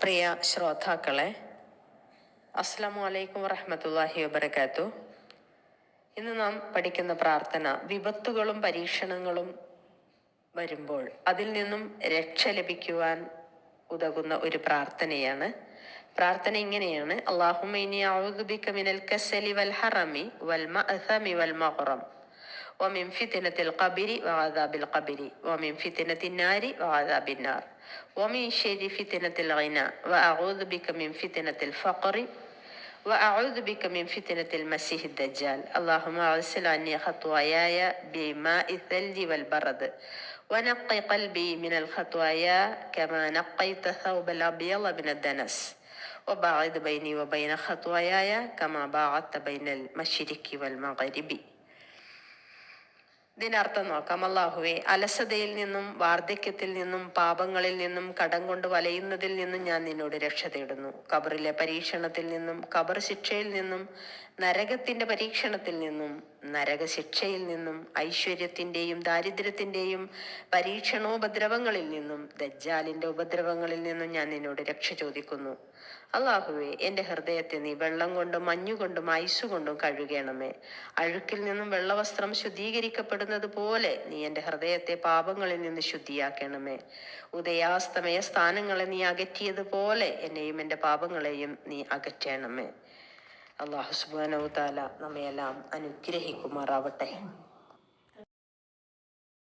പ്രിയ ശ്രോതാക്കളെ, അസ്സലാമു അലൈക്കും വറഹ്മത്തുള്ളാഹി വബറകാതുഹു. ഇന്ന് നാം പഠിക്കുന്ന പ്രാർത്ഥന വിപത്തുകളും പരീക്ഷണങ്ങളും വരുമ്പോൾ അതിൽ നിന്നും രക്ഷ ലഭിക്കുവാൻ ഉതകുന്ന ഒരു പ്രാർത്ഥനയാണ്. പ്രാർത്ഥന ഇങ്ങനെയാണ്: അല്ലാഹുമ്മ ഇന്നി അഊദു ബിക മിനൽ കസലി വൽ ഹറമി വൽ മഅ്സമി വൽ മഗ്റം വമിൻ ഫിത്നത്തിൽ ഖബരി വഅദാബിൽ ഖബരി വമിൻ ഫിത്നത്തിൻ നാരി വഅദാബിൻ നാർ വമിൻ ശർരി ഫിത്നത്തിൽ ഗിനാ വഅഊദു ബിക മിൻ ഫിത്നത്തിൽ ഫഖറി വഅഊദു ബിക മിൻ ഫിത്നത്തിൽ മസീഹി ദജ്ജാൽ. അല്ലാഹുമ്മ അഗ്സിൽ അന്നി ഖത്വായായ ബിമാഇ തൽജി വൽ ബറദ് വനഖി ഖൽബി മിനൽ ഖത്വായാ കമാ നഖൈത തൗബൽ അബ്യള മിനദ് ദനസ് വബാഇദ് ബൈനി വബൈന ഖത്വായായ കമാ ബഅദത ബൈനൽ മശ്രിഖി വൽ മഗ്രിബി. ഇതിനർത്ഥം നോക്കാം. അല്ലാഹുവേ, അലസതയിൽ നിന്നും വാർദ്ധക്യത്തിൽ നിന്നും പാപങ്ങളിൽ നിന്നും കടം കൊണ്ട് വലയുന്നതിൽ നിന്നും ഞാൻ നിന്നോട് രക്ഷ തേടുന്നു. ഖബറിലെ പരീക്ഷണത്തിൽ നിന്നും ഖബർ ശിക്ഷയിൽ നിന്നും നരകത്തിന്റെ പരീക്ഷണത്തിൽ നിന്നും നരകശിക്ഷയിൽ നിന്നും ഐശ്വര്യത്തിന്റെയും ദാരിദ്ര്യത്തിന്റെയും പരീക്ഷണോപദ്രവങ്ങളിൽ നിന്നും ദജ്ജാലിന്റെ ഉപദ്രവങ്ങളിൽ നിന്നും ഞാൻ നിന്നോട് രക്ഷ ചോദിക്കുന്നു. അല്ലാഹുവേ, എന്റെ ഹൃദയത്തെ നീ വെള്ളം കൊണ്ടും മഞ്ഞുകൊണ്ടും ഐസുകൊണ്ടും കഴുകണമേ. അഴുക്കിൽ നിന്നും വെള്ളവസ്ത്രം ശുദ്ധീകരിക്കപ്പെടുന്നത് പോലെ നീ എന്റെ ഹൃദയത്തെ പാപങ്ങളിൽ നിന്ന് ശുദ്ധിയാക്കണമേ. ഉദയാസ്തമയ സ്ഥാനങ്ങളെ നീ അകറ്റിയതുപോലെ എന്നെയും എന്റെ പാപങ്ങളെയും നീ അകറ്റണമേ. അല്ലാഹു സുബ്ഹാനഹു വ തആല നമ്മയെല്ലാം അനുഗ്രഹിക്കുമാറാവട്ടെ.